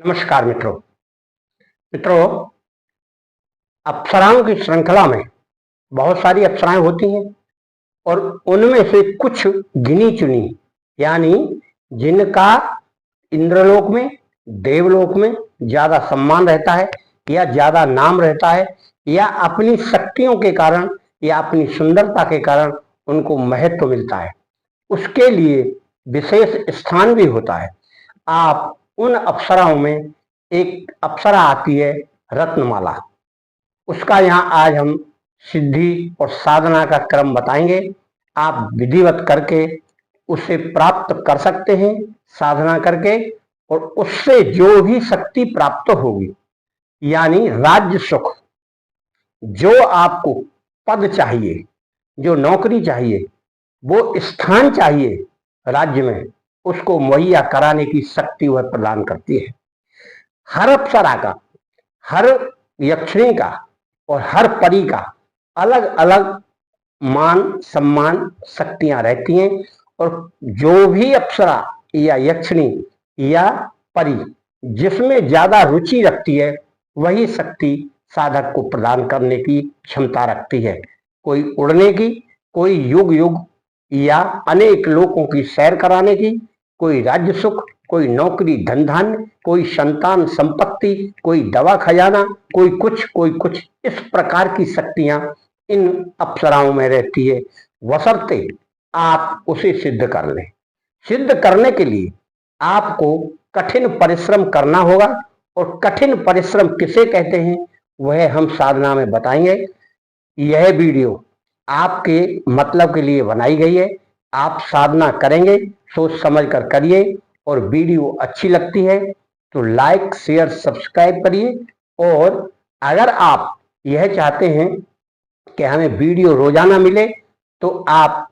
नमस्कार मित्रों। अप्सराओं की श्रृंखला में बहुत सारी अप्सराएं होती हैं और उनमें से कुछ गिनी चुनी, यानी जिनका इंद्रलोक में, देवलोक में ज्यादा सम्मान रहता है या ज्यादा नाम रहता है, या अपनी शक्तियों के कारण या अपनी सुंदरता के कारण उनको महत्व मिलता है, उसके लिए विशेष स्थान भी होता है। आप उन अप्सराओं में एक अप्सरा आती है रत्नमाला, उसका यहाँ आज हम सिद्धि और साधना का क्रम बताएंगे। आप विधिवत करके उसे प्राप्त कर सकते हैं साधना करके, और उससे जो भी शक्ति प्राप्त होगी, यानी राज्य सुख, जो आपको पद चाहिए, जो नौकरी चाहिए, वो स्थान चाहिए राज्य में, उसको मुहैया कराने की शक्ति वह प्रदान करती है। हर अप्सरा का, हर यक्षिणी का और हर परी का अलग अलग मान सम्मान शक्तियां रहती हैं, और जो भी अप्सरा या यक्षिणी या परी जिसमें ज्यादा रुचि रखती है, वही शक्ति साधक को प्रदान करने की क्षमता रखती है। कोई उड़ने की, कोई युग युग या अनेक लोगों की सैर कराने की, कोई राज्य सुख, कोई नौकरी धनधान्य, कोई संतान संपत्ति, कोई दवा खजाना, कोई कुछ, इस प्रकार की शक्तियां इन अप्सराओं में रहती है, बशर्ते आप उसे सिद्ध कर लें। सिद्ध करने के लिए आपको कठिन परिश्रम करना होगा, और कठिन परिश्रम किसे कहते हैं वह हम साधना में बताएंगे। यह वीडियो आपके मतलब के लिए बनाई गई है। आप साधना करेंगे, सोच समझ कर करिए, और वीडियो अच्छी लगती है तो लाइक शेयर सब्सक्राइब करिए। और अगर आप यह चाहते हैं कि हमें वीडियो रोजाना मिले, तो आप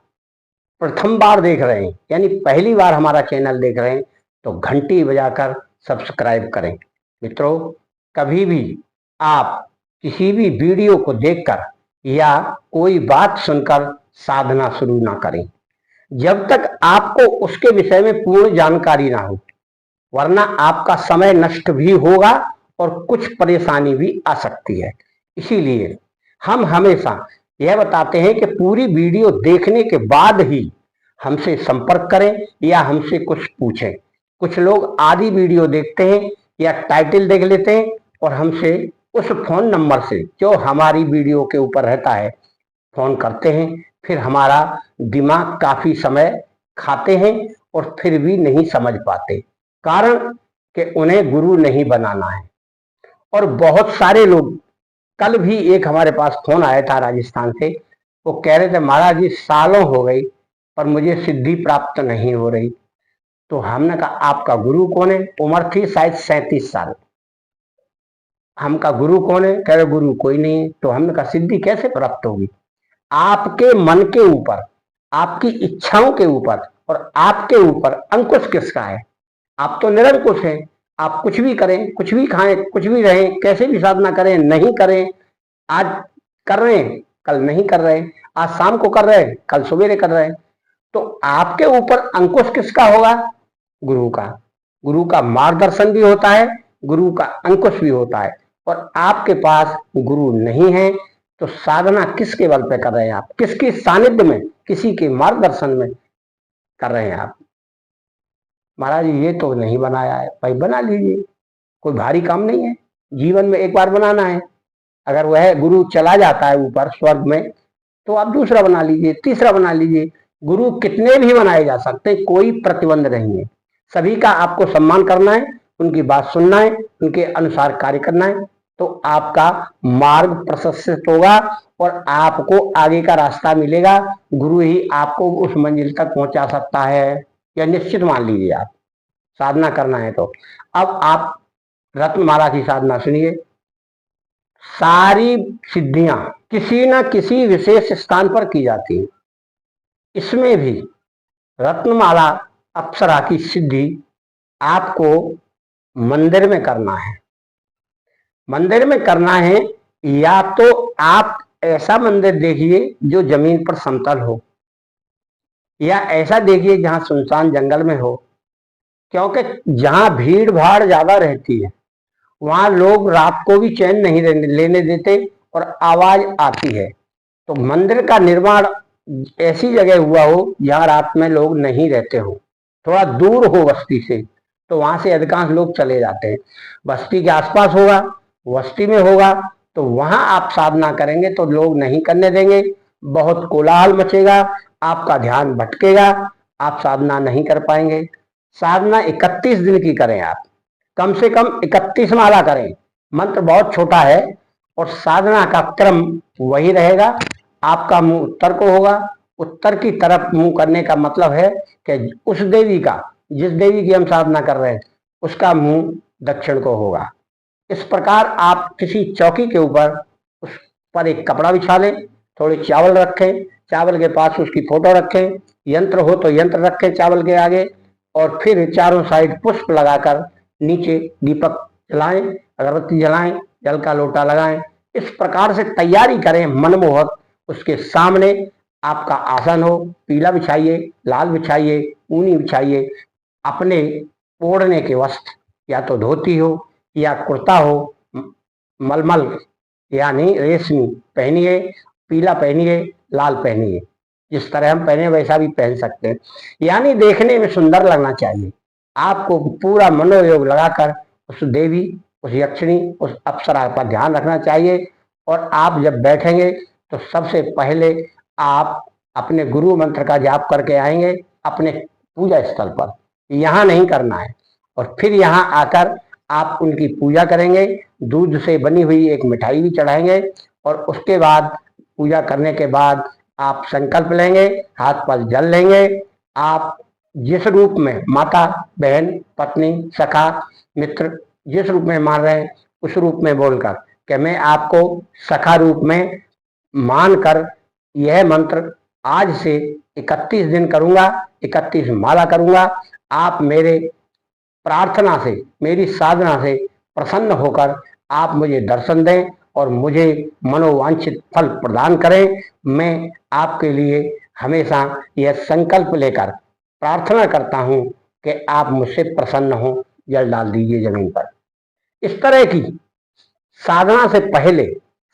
प्रथम बार देख रहे हैं, यानी पहली बार हमारा चैनल देख रहे हैं, तो घंटी बजाकर सब्सक्राइब करें। मित्रों, कभी भी आप किसी भी वीडियो को देखकर या कोई बात सुनकर साधना शुरू ना करें जब तक आपको उसके विषय में पूर्ण जानकारी ना हो, वरना आपका समय नष्ट भी होगा और कुछ परेशानी भी आ सकती है। इसीलिए हम हमेशा यह बताते हैं कि पूरी वीडियो देखने के बाद ही हमसे संपर्क करें या हमसे कुछ पूछें। कुछ लोग आधी वीडियो देखते हैं या टाइटल देख लेते हैं और हमसे उस फोन नंबर से जो हमारी वीडियो के ऊपर रहता है फोन करते हैं, फिर हमारा दिमाग काफी समय खाते हैं और फिर भी नहीं समझ पाते, कारण कि उन्हें गुरु नहीं बनाना है। और बहुत सारे लोग, कल भी एक हमारे पास फोन आया था राजस्थान से, वो कह रहे थे महाराज जी सालों हो गई पर मुझे सिद्धि प्राप्त नहीं हो रही। तो हमने कहा आपका गुरु कौन है? उम्र थी शायद 37 साल। हम का गुरु कौन है? कह रहे गुरु कोई नहीं। तो हमने कहा सिद्धि कैसे प्राप्त होगी? आपके मन के ऊपर, आपकी इच्छाओं के ऊपर और आपके ऊपर अंकुश किसका है? आप तो निरंकुश हैं। आप कुछ भी करें, कुछ भी खाएं, कुछ भी रहें, कैसे भी साधना करें, नहीं करें, आज कर रहे हैं कल नहीं कर रहे, आज शाम को कर रहे हैं कल सवेरे कर रहे हैं, तो आपके ऊपर अंकुश किसका होगा? गुरु का। गुरु का मार्गदर्शन भी होता है, गुरु का अंकुश भी होता है। और आपके पास गुरु नहीं है तो साधना किसके बल पे कर रहे हैं आप? किसके सानिध्य में, किसी के मार्गदर्शन में कर रहे हैं आप? महाराज ये तो नहीं बनाया है। भाई बना लीजिए, कोई भारी काम नहीं है, जीवन में एक बार बनाना है। अगर वह गुरु चला जाता है ऊपर स्वर्ग में, तो आप दूसरा बना लीजिए, तीसरा बना लीजिए। गुरु कितने भी बनाए जा सकते हैं, कोई प्रतिबंध नहीं है। सभी का आपको सम्मान करना है, उनकी बात सुनना है, उनके अनुसार कार्य करना है, तो आपका मार्ग प्रशस्त होगा और आपको आगे का रास्ता मिलेगा। गुरु ही आपको उस मंजिल तक पहुंचा सकता है, यह निश्चित मान लीजिए। आप साधना करना है तो अब आप रत्नमाला की साधना सुनिए। सारी सिद्धियां किसी न किसी विशेष स्थान पर की जाती है। इसमें भी रत्नमाला अप्सरा की सिद्धि आपको मंदिर में करना है। मंदिर में करना है, या तो आप ऐसा मंदिर देखिए जो जमीन पर समतल हो, या ऐसा देखिए जहां सुनसान जंगल में हो, क्योंकि जहाँ भीड़ भाड़ ज्यादा रहती है वहां लोग रात को भी चैन नहीं लेने देते और आवाज आती है। तो मंदिर का निर्माण ऐसी जगह हुआ हो जहाँ रात में लोग नहीं रहते हो, थोड़ा दूर हो बस्ती से, तो वहां से अधिकांश लोग चले जाते हैं। बस्ती के आसपास होगा, बस्ती में होगा, तो वहां आप साधना करेंगे तो लोग नहीं करने देंगे, बहुत कोलाहल मचेगा, आपका ध्यान भटकेगा, आप साधना नहीं कर पाएंगे। साधना 31 दिन की करें आप, कम से कम 31 माला करें। मंत्र बहुत छोटा है और साधना का क्रम वही रहेगा। आपका मुंह उत्तर को होगा, उत्तर की तरफ मुंह करने का मतलब है कि उस देवी का, जिस देवी की हम साधना कर रहे हैं, उसका मुंह दक्षिण को होगा। इस प्रकार आप किसी चौकी के ऊपर उस पर एक कपड़ा बिछा लें, थोड़े चावल रखें, चावल के पास उसकी फोटो रखें, यंत्र हो तो यंत्र रखें चावल के आगे, और फिर चारों साइड पुष्प लगाकर नीचे दीपक जलाएं, अगरबत्ती जलाएं, जल का लोटा लगाएं। इस प्रकार से तैयारी करें मनमोहक। उसके सामने आपका आसन हो, पीला बिछाइए, लाल बिछाइए, ऊनी बिछाइए, अपने ओढ़ने के वस्त्र या तो धोती हो या कुर्ता हो, मलमल यानी रेशमी पहनिए, पीला पहनिए, लाल पहनिए, जिस तरह हम पहने वैसा भी पहन सकते हैं, यानी देखने में सुंदर लगना चाहिए। आपको पूरा मनोयोग लगाकर उस देवी, उस यक्षिणी, उस अप्सरा पर ध्यान रखना चाहिए। और आप जब बैठेंगे तो सबसे पहले आप अपने गुरु मंत्र का जाप करके आएंगे अपने पूजा स्थल पर, यहाँ नहीं करना है। और फिर यहाँ आकर आप उनकी पूजा करेंगे, दूध से बनी हुई एक मिठाई भी चढ़ाएंगे, और उसके बाद पूजा करने के बाद आप संकल्प लेंगे, हाथ पर जल लेंगे। आप जिस रूप में माता, बहन, पत्नी, सखा, मित्र जिस रूप में मान रहे हैं उस रूप में बोलकर कि मैं आपको सखा रूप में मानकर यह मंत्र आज से 31 दिन करूंगा, 31 माला करूंगा। आप मेरे प्रार्थना से, मेरी साधना से प्रसन्न होकर आप मुझे दर्शन दें और मुझे मनोवांछित फल प्रदान करें। मैं आपके लिए हमेशा यह संकल्प लेकर प्रार्थना करता हूं कि आप मुझसे प्रसन्न हो, जल डाल दीजिए जमीन पर। इस तरह की साधना से पहले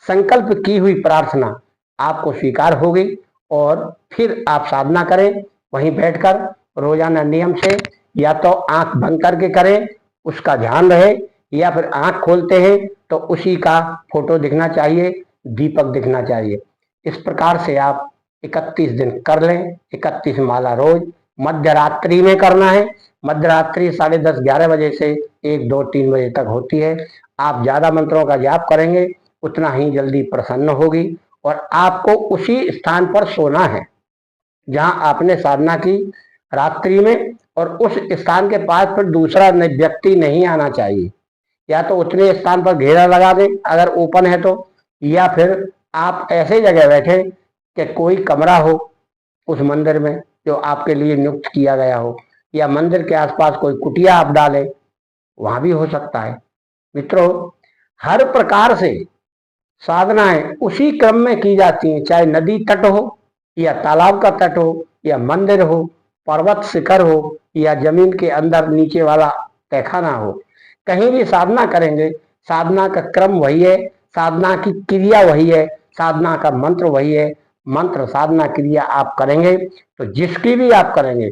संकल्प की हुई प्रार्थना आपको स्वीकार होगी, और फिर आप साधना करें वहीं बैठकर रोजाना नियम से, या तो आंख बंद करके करें, उसका ध्यान रहे, या फिर आंख खोलते हैं तो उसी का फोटो दिखना चाहिए, दीपक दिखना चाहिए। इस प्रकार से आप 31 दिन कर लें, 31 माला रोज। मध्य रात्रि में करना है, मध्य रात्रि 10:30 11 बजे से 1 2 3 बजे तक होती है। आप ज्यादा मंत्रों का जाप करेंगे उतना ही जल्दी प्रसन्न होगी, और आपको उसी स्थान पर सोना है जहां आपने साधना की रात्रि में, और उस स्थान के पास फिर दूसरा व्यक्ति नहीं आना चाहिए। या तो उतने स्थान पर घेरा लगा दें अगर ओपन है तो, या फिर आप ऐसे जगह बैठे कि कोई कमरा हो उस मंदिर में जो आपके लिए नियुक्त किया गया हो, या मंदिर के आसपास कोई कुटिया आप डालें, वहां भी हो सकता है। मित्रों, हर प्रकार से साधनाएं उसी क्रम में की जाती हैं, चाहे नदी तट हो या तालाब का तट हो या मंदिर हो, पर्वत शिखर हो या जमीन के अंदर नीचे वाला तहखाना हो, कहीं भी साधना करेंगे, साधना का क्रम वही है, साधना की क्रिया वही है, साधना का मंत्र वही है। मंत्र, साधना, क्रिया आप करेंगे तो जिसकी भी आप करेंगे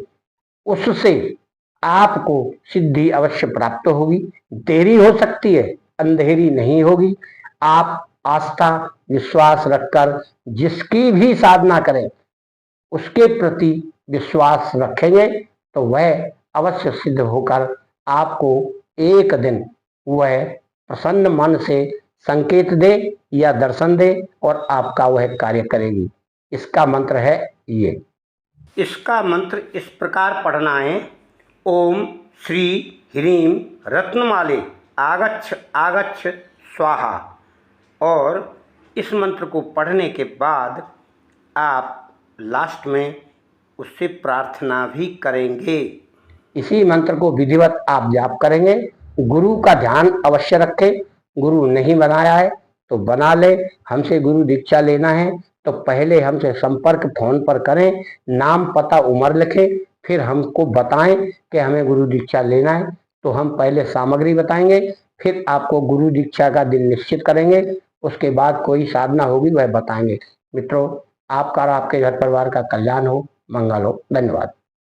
उससे आपको सिद्धि अवश्य प्राप्त होगी। देरी हो सकती है, अंधेरी नहीं होगी। आप आस्था विश्वास रखकर जिसकी भी साधना करें उसके प्रति विश्वास रखेंगे तो वह अवश्य सिद्ध होकर आपको एक दिन वह प्रसन्न मन से संकेत दे या दर्शन दे और आपका वह कार्य करेगी। इसका मंत्र है ये। इसका मंत्र इस प्रकार पढ़ना है: ओम श्री ह्रीं रत्नमाले आगच्छ आगच्छ स्वाहा। और इस मंत्र को पढ़ने के बाद आप लास्ट में उससे प्रार्थना भी करेंगे। इसी मंत्र को विधिवत आप जाप करेंगे। गुरु का ध्यान अवश्य रखें। गुरु नहीं बनाया है तो बना ले, हमसे गुरु दीक्षा लेना है तो पहले हमसे संपर्क फोन पर करें, नाम पता उम्र लिखें, फिर हमको बताएं कि हमें गुरु दीक्षा लेना है। तो हम पहले सामग्री बताएंगे, फिर आपको गुरु दीक्षा का दिन निश्चित करेंगे, उसके बाद कोई साधना होगी वह बताएंगे। मित्रों, आपका और आपके घर परिवार का कल्याण हो, मंगल हो। धन्यवाद।